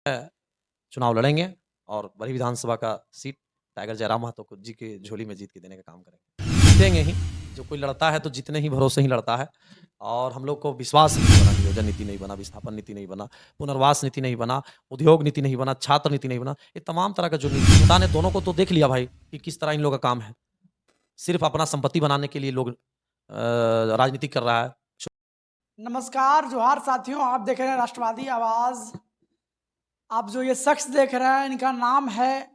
चुनाव लड़ेंगे और बड़ी विधानसभा का सीट टाइगर जयराम महतो को जी के झोली में जीत के देने का काम करेंगे। जीतेंगे ही, जो कोई लड़ता है तो जीतने ही भरोसे ही लड़ता है और हम लोग को विश्वास नहीं बना, नियोजन नीति नहीं बना, विस्थापन नीति नहीं बना, पुनर्वास नीति नहीं बना, उद्योग नीति नहीं बना, छात्र नीति नहीं बना। ये तमाम तरह का जो नीति नेता ने दोनों को तो देख लिया भाई कि किस तरह इन लोगों का काम है। सिर्फ अपना संपत्ति बनाने के लिए लोग राजनीति कर रहा है। नमस्कार, जोहार साथियों। आप देख रहे हैं राष्ट्रवादी आवाज। आप जो ये शख्स देख रहे हैं, इनका नाम है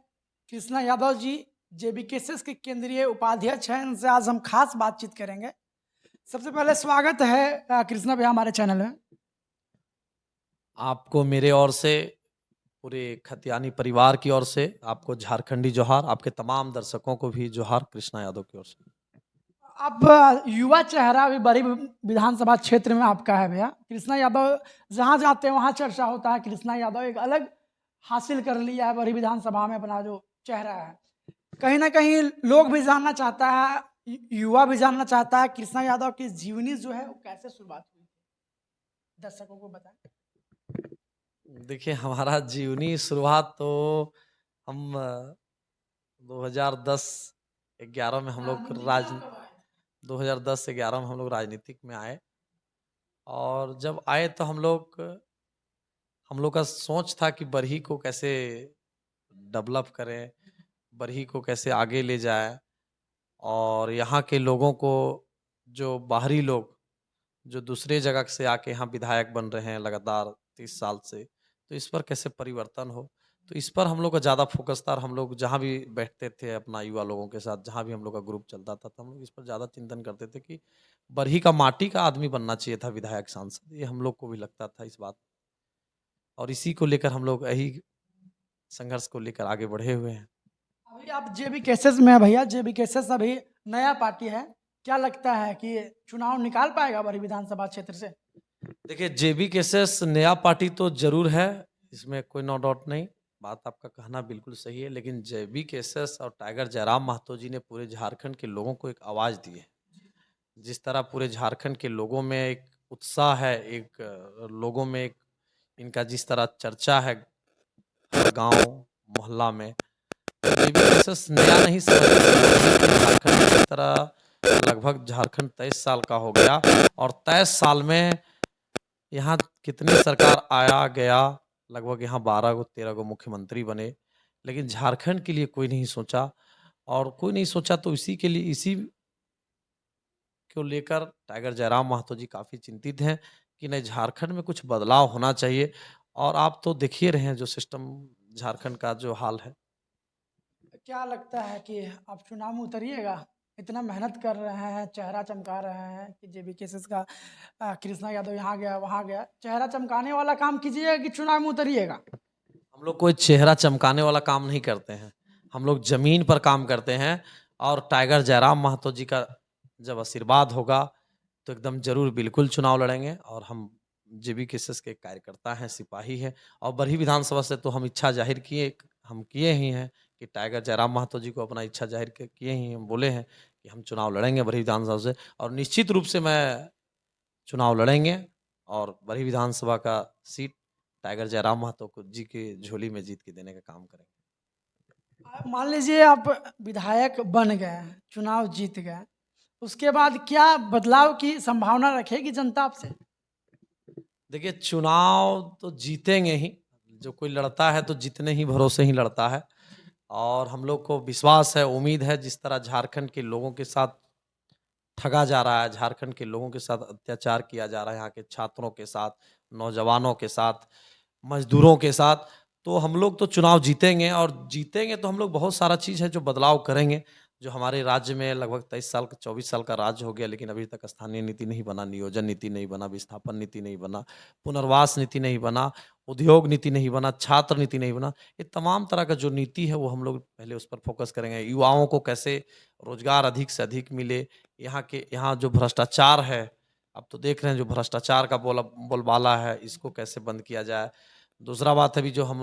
कृष्णा यादव जी। जेबीकेएसएस के केंद्रीय उपाध्यक्ष हैं। इनसे आज हम खास बातचीत करेंगे। सबसे पहले स्वागत है कृष्णा भैया हमारे चैनल में। आपको मेरे ओर से, पूरे खतियानी परिवार की ओर से आपको झारखंडी जोहार, आपके तमाम दर्शकों को भी जोहार कृष्णा यादव की ओर से। आप युवा चेहरा भी बड़ी विधानसभा क्षेत्र में आपका है भैया। कृष्णा यादव जहाँ जाते हैं वहाँ चर्चा होता है। कृष्णा यादव एक अलग हासिल कर लिया है बड़ी विधानसभा में अपना जो चेहरा है। कहीं ना कहीं लोग भी जानना चाहता है, युवा भी जानना चाहता है कृष्णा यादव की जीवनी जो है वो कैसे शुरुआत हुई, दर्शकों को बताएं। देखिए, हमारा जीवनी शुरुआत तो हम 2010-11 में हम लोग 2010-11 में हम लोग राजनीतिक में आए और जब आए तो हम लोग का सोच था कि बरही को कैसे डेवलप करें, बरही को कैसे आगे ले जाए और यहाँ के लोगों को, जो बाहरी लोग जो दूसरे जगह से आके यहाँ विधायक बन रहे हैं लगातार 30 साल से, तो इस पर कैसे परिवर्तन हो। तो इस पर हम लोग का ज़्यादा फोकस था और हम लोग जहाँ भी बैठते थे अपना युवा लोगों के साथ, जहाँ भी हम लोग का ग्रुप चलता था, तो हम लोग इस पर ज़्यादा चिंतन करते थे कि बरही का माटी का आदमी बनना चाहिए था विधायक सांसद। ये हम लोग को भी लगता था इस बात, और इसी को लेकर हम लोग यही संघर्ष को लेकर आगे बढ़े हुए हैं। अभी आप जेबीकेएसएस में है भैया। जेबीकेएसएस अभी नया पार्टी है। क्या लगता है कि चुनाव निकाल पाएगा बड़ी विधानसभा क्षेत्र से? देखिए, जेबीकेएसएस नया पार्टी तो जरूर है, इसमें कोई नो डाउट नहीं। बात आपका कहना बिल्कुल सही है, लेकिन जेबीकेएसएस और टाइगर जयराम महतो जी ने पूरे झारखंड के लोगों को एक आवाज़ दी है। जिस तरह पूरे झारखंड के लोगों में एक उत्साह है, एक लोगों में एक इनका जिस तरह चर्चा है गांव मोहल्ला में, जेबीकेएसएस नया नहीं समझते। झारखंड की तरह लगभग झारखंड 23 साल का हो गया और 23 साल में यहाँ कितनी सरकार आया गया, लगभग यहाँ 12 गो 13 गो मुख्यमंत्री बने, लेकिन झारखंड के लिए कोई नहीं सोचा। और कोई नहीं सोचा तो इसी को लेकर टाइगर जयराम महतो जी काफ़ी चिंतित हैं कि नहीं, झारखंड में कुछ बदलाव होना चाहिए। और आप तो देख ही रहे हैं जो सिस्टम झारखंड का जो हाल है। क्या लगता है कि आप चुनाव में उतरिएगा? इतना मेहनत कर रहे हैं, चेहरा चमका रहे हैं कि जेबीकेएसएस का कृष्णा यादव यहाँ गया वहाँ गया। चेहरा चमकाने वाला काम कीजिएगा कि चुनाव में उतरिएगा? हम लोग कोई चेहरा चमकाने वाला काम नहीं करते हैं, हम लोग जमीन पर काम करते हैं। और टाइगर जयराम महतो जी का जब आशीर्वाद होगा तो एकदम जरूर बिल्कुल चुनाव लड़ेंगे। और हम जेबीकेएसएस के कार्यकर्ता हैं, सिपाही हैं, और बरही विधानसभा से तो हम इच्छा जाहिर किए ही हैं कि टाइगर जयराम महतो जी को अपना इच्छा जाहिर किए ही हम बोले हैं कि हम चुनाव लड़ेंगे बरही विधानसभा से। और निश्चित रूप से मैं चुनाव लड़ेंगे और बरही विधानसभा का सीट टाइगर जयराम महतो को जी के झोली में जीत के देने का काम करेंगे। मान लीजिए आप विधायक बन गए, चुनाव जीत गए, उसके बाद क्या बदलाव की संभावना रखेगी जनता आपसे? देखिए, चुनाव तो जीतेंगे ही, जो कोई लड़ता है तो जितने ही भरोसे ही लड़ता है। और हम लोग को विश्वास है, उम्मीद है, जिस तरह झारखंड के लोगों के साथ ठगा जा रहा है, झारखंड के लोगों के साथ अत्याचार किया जा रहा है, यहाँ के छात्रों के साथ, नौजवानों के साथ, मजदूरों के साथ, तो हम लोग तो चुनाव जीतेंगे। और जीतेंगे तो हम लोग बहुत सारा चीज़ है जो बदलाव करेंगे। जो हमारे राज्य में लगभग 23 साल का 24 साल का राज्य हो गया, लेकिन अभी तक स्थानीय नीति नहीं बना, नियोजन नीति नहीं बना, विस्थापन नीति नहीं बना, पुनर्वास नीति नहीं बना, उद्योग नीति नहीं बना, छात्र नीति नहीं बना। ये तमाम तरह का जो नीति है वो हम लोग पहले उस पर फोकस करेंगे। युवाओं को कैसे रोजगार अधिक से अधिक मिले, यहाँ जो भ्रष्टाचार है, अब तो देख रहे हैं जो भ्रष्टाचार का बोलबाला है, इसको कैसे बंद किया जाए। दूसरा बात है भी, जो हम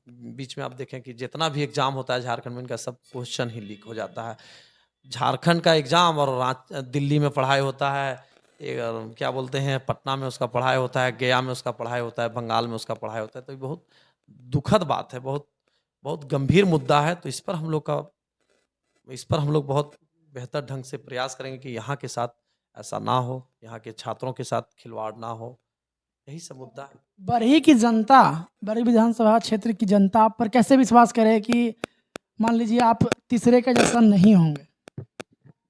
बीच में आप देखें कि जितना भी एग्जाम होता है झारखंड में, इनका सब क्वेश्चन ही लीक हो जाता है। झारखंड का एग्जाम और दिल्ली में पढ़ाई होता है, क्या बोलते हैं, पटना में उसका पढ़ाई होता है, गया में उसका पढ़ाई होता है, बंगाल में उसका पढ़ाई होता है। तो ये बहुत दुखद बात है, बहुत बहुत गंभीर मुद्दा है। तो इस पर हम लोग बहुत बेहतर ढंग से प्रयास करेंगे कि यहाँ के साथ ऐसा ना हो, यहाँ के छात्रों के साथ खिलवाड़ ना हो। यही सब मुद्दा है। बरही की जनता, बरही विधानसभा क्षेत्र की जनता आप पर कैसे विश्वास करे कि मान लीजिए आप तीसरे के जैसा नहीं होंगे?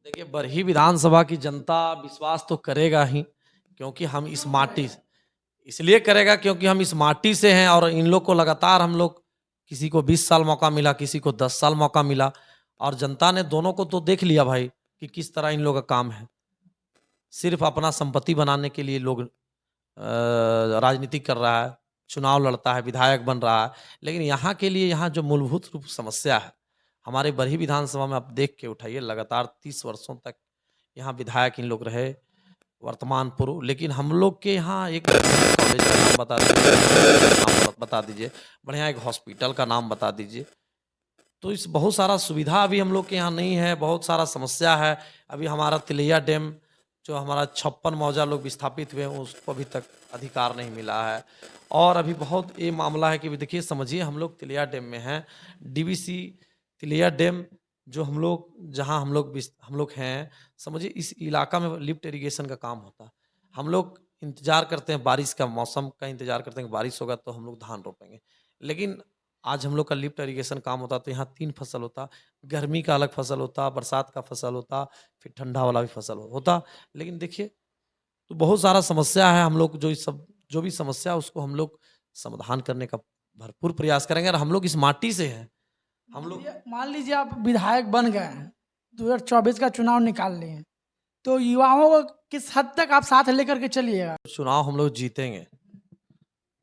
देखिए, बरही विधानसभा की जनता विश्वास तो करेगा ही, क्योंकि हम इस माटी इसलिए करेगा क्योंकि हम इस माटी से हैं। और इन लोग को लगातार हम लोग, किसी को 20 साल मौका मिला, किसी को 10 साल मौका मिला, और जनता ने दोनों को तो देख लिया भाई कि किस तरह इन लोगों का काम है। सिर्फ अपना संपत्ति बनाने के लिए लोग राजनीति कर रहा है, चुनाव लड़ता है, विधायक बन रहा है। लेकिन यहाँ के लिए, यहाँ जो मूलभूत रूप समस्या है हमारे बरही विधानसभा में, आप देख के उठाइए, लगातार 30 वर्षों तक यहाँ विधायक इन लोग रहे, वर्तमान पूर्व। लेकिन हम लोग के यहाँ एक कॉलेज का नाम बता दीजिए, नाम बता दीजिए, बढ़िया एक हॉस्पिटल का नाम बता दीजिए। तो इस बहुत सारा सुविधा अभी हम लोग के यहाँ नहीं है, बहुत सारा समस्या है। अभी हमारा तिलैया डैम, जो हमारा 56 मौजा लोग विस्थापित हुए हैं, उसको अभी तक अधिकार नहीं मिला है। और अभी बहुत ये मामला है कि देखिए, समझिए, हम लोग तिलैया डैम में हैं, डीवीसी तिलैया डैम, जो जहाँ हम लोग हैं, समझिए इस इलाका में लिफ्ट इरिगेशन का काम होता है। हम लोग इंतजार करते हैं, बारिश का मौसम का इंतजार करते हैं कि बारिश होगा तो हम लोग धान रोपेंगे। लेकिन आज हम लोग का लिफ्ट इरिगेशन काम होता, तो यहाँ 3 फसल होता, गर्मी का अलग फसल होता, बरसात का फसल होता, फिर ठंडा वाला भी फसल होता। लेकिन देखिए, तो बहुत सारा समस्या है। हम लोग जो भी समस्या है, उसको हम लोग समाधान करने का भरपूर प्रयास करेंगे। और हम लोग इस माटी से हैं। हम लोग मान लीजिए आप विधायक बन गए हैं, 2024 का चुनाव निकाल लिए हैं, तो युवाओं को किस हद तक आप साथ लेकर के चलिएगा? चुनाव हम लोग जीतेंगे।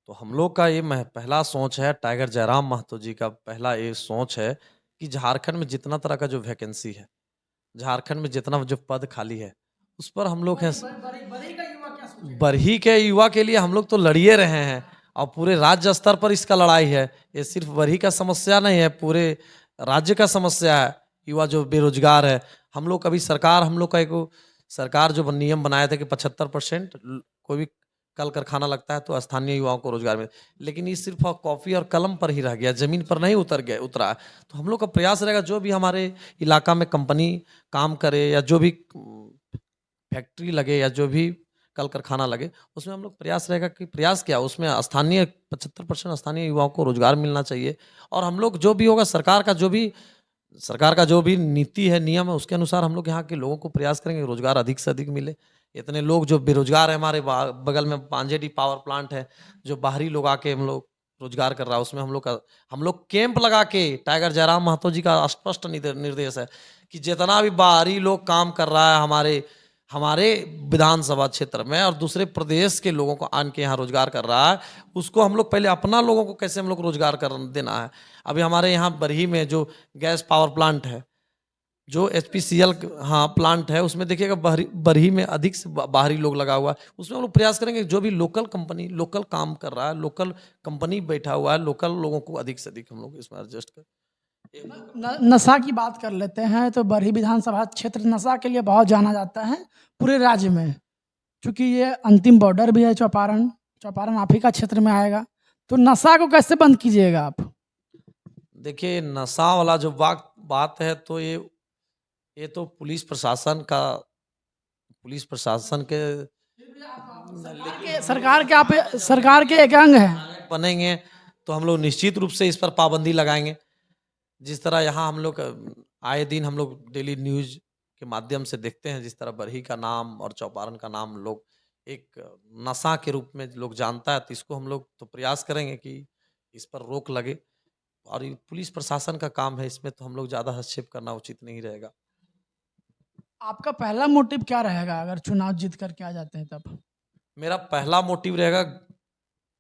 तो हम लोग का ये पहला सोच है, टाइगर जयराम महतो जी का पहला ये सोच है कि झारखंड में जितना तरह का जो वैकेंसी है, झारखंड में जितना जो पद खाली है, उस पर हम लोग हैं। बरही का युवा क्या सोचेगा? बरही के युवा के लिए हम लोग तो लड़िए रहे हैं, और पूरे राज्य स्तर पर इसका लड़ाई है। ये सिर्फ बरही का समस्या नहीं है, पूरे राज्य का समस्या है। युवा जो बेरोजगार है, हम लोग कभी हम लोग का एक सरकार जो नियम बनाया था कि 75% कोई भी कल कारखाना लगता है तो स्थानीय युवाओं को रोजगार मिले, लेकिन ये सिर्फ कॉपी और कलम पर ही रह गया, जमीन पर नहीं उतरा है। तो हम लोग का प्रयास रहेगा, जो भी हमारे इलाका में कंपनी काम करे, या जो भी फैक्ट्री लगे, या जो भी कल कारखाना लगे, उसमें हम लोग प्रयास रहेगा कि प्रयास क्या, उसमें 75% स्थानीय युवाओं को रोजगार मिलना चाहिए। और हम लोग जो भी होगा, सरकार का जो भी नीति है, नियम है, उसके अनुसार हम लोग यहाँ के लोगों को प्रयास करेंगे रोजगार अधिक से अधिक मिले। इतने लोग जो बेरोजगार है, हमारे बगल में पांजेडी पावर प्लांट है, जो बाहरी लोग आके हम लोग रोजगार कर रहा है, उसमें हम लोग कैंप लगा के, टाइगर जयराम महतो जी का स्पष्ट निर्देश है कि जितना भी बाहरी लोग काम कर रहा है हमारे विधानसभा क्षेत्र में, और दूसरे प्रदेश के लोगों को आन के यहाँ रोजगार कर रहा है, उसको हम लोग पहले अपना लोगों को कैसे हम लोग रोजगार कर देना है। अभी हमारे यहाँ बरही में जो गैस पावर प्लांट है, जो HPCL हाँ प्लांट है, उसमें देखिएगा बरही में अधिक से बाहरी लोग लगा हुआ है। उसमें हम लोग प्रयास करेंगे, जो भी लोकल काम कर रहा है, लोकल कंपनी बैठा हुआ है, लोकल लोगों को अधिक से अधिक हम लोग इसमें एडजस्ट कर। नशा की बात कर लेते हैं, तो बरही विधानसभा क्षेत्र नशा के लिए बहुत जाना जाता है पूरे राज्य में, क्योंकि ये अंतिम बॉर्डर भी है। चौपारण आप ही का क्षेत्र में आएगा, तो नशा को कैसे बंद कीजिएगा आप? देखिए, नशा वाला जो बात है, तो ये तो पुलिस प्रशासन के सरकार के एक अंग है। बनेंगे, तो हम लोग निश्चित रूप से इस पर पाबंदी लगाएंगे। जिस तरह यहाँ हम लोग आए दिन हम लोग डेली न्यूज के माध्यम से देखते हैं, जिस तरह बरही का नाम और चौपारण का नाम लोग एक नशा के रूप में लोग जानता है, तो इसको हम लोग तो प्रयास करेंगे कि इस पर रोक लगे। और ये पुलिस प्रशासन का काम है, इसमें तो हम लोग ज़्यादा हस्तक्षेप करना उचित नहीं रहेगा। आपका पहला मोटिव क्या रहेगा अगर चुनाव जीत करके आ जाते हैं तब? मेरा पहला मोटिव रहेगा,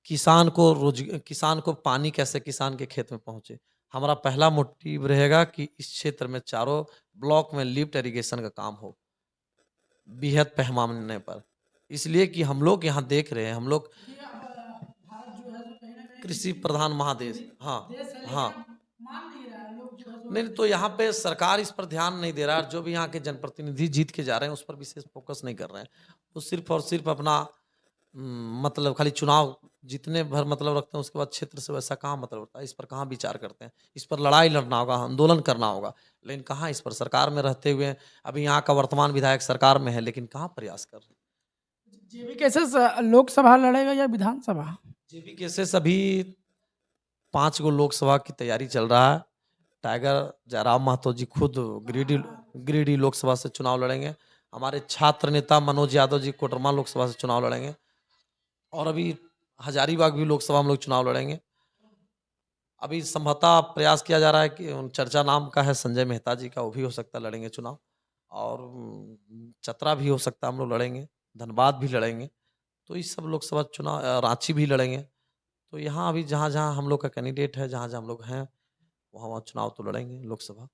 किसान को पानी कैसे किसान के खेत में पहुंचे। हमारा पहला मोटिव रहेगा कि इस क्षेत्र में चारों ब्लॉक में लिफ्ट इरिगेशन का काम हो बृहद पैमाने पर। इसलिए कि हम लोग यहाँ देख रहे हैं, हम लोग कृषि प्रधान महादेश, हाँ हाँ, नहीं तो यहाँ पे सरकार इस पर ध्यान नहीं दे रहा है। जो भी यहाँ के जनप्रतिनिधि जीत के जा रहे हैं, उस पर विशेष फोकस नहीं कर रहे हैं। वो सिर्फ और सिर्फ अपना मतलब खाली चुनाव जितने भर मतलब रखते हैं उसके बाद क्षेत्र से वैसा कहाँ मतलब होता है, इस पर कहाँ विचार करते हैं, इस पर लड़ाई लड़ना होगा, आंदोलन करना होगा, लेकिन कहाँ इस पर सरकार में रहते हुए अभी यहाँ का वर्तमान विधायक सरकार में है लेकिन कहाँ प्रयास कर रहे हैं। जेबी केसेस लोकसभा लड़ेगा या विधानसभा? जेबी केसेस अभी 5 गो लोकसभा की तैयारी चल रहा है। टाइगर जयराम महतो जी खुद गिरिडीह लोकसभा से चुनाव लड़ेंगे। हमारे छात्र नेता मनोज यादव जी कोडरमा लोकसभा से चुनाव लड़ेंगे और अभी हजारीबाग भी लोकसभा में लोग चुनाव लड़ेंगे। अभी संभवतः प्रयास किया जा रहा है कि चर्चा नाम का है संजय मेहता जी का, वो भी हो सकता है लड़ेंगे चुनाव और चतरा भी हो सकता है हम लोग लड़ेंगे, धनबाद भी लड़ेंगे। तो इस सब लोकसभा चुनाव रांची भी लड़ेंगे। तो यहाँ अभी जहाँ-जहाँ हम लोग का कैंडिडेट है, जहाँ-जहाँ हम लोग हैं, वहाँ-वहाँ चुनाव तो लड़ेंगे लोकसभा।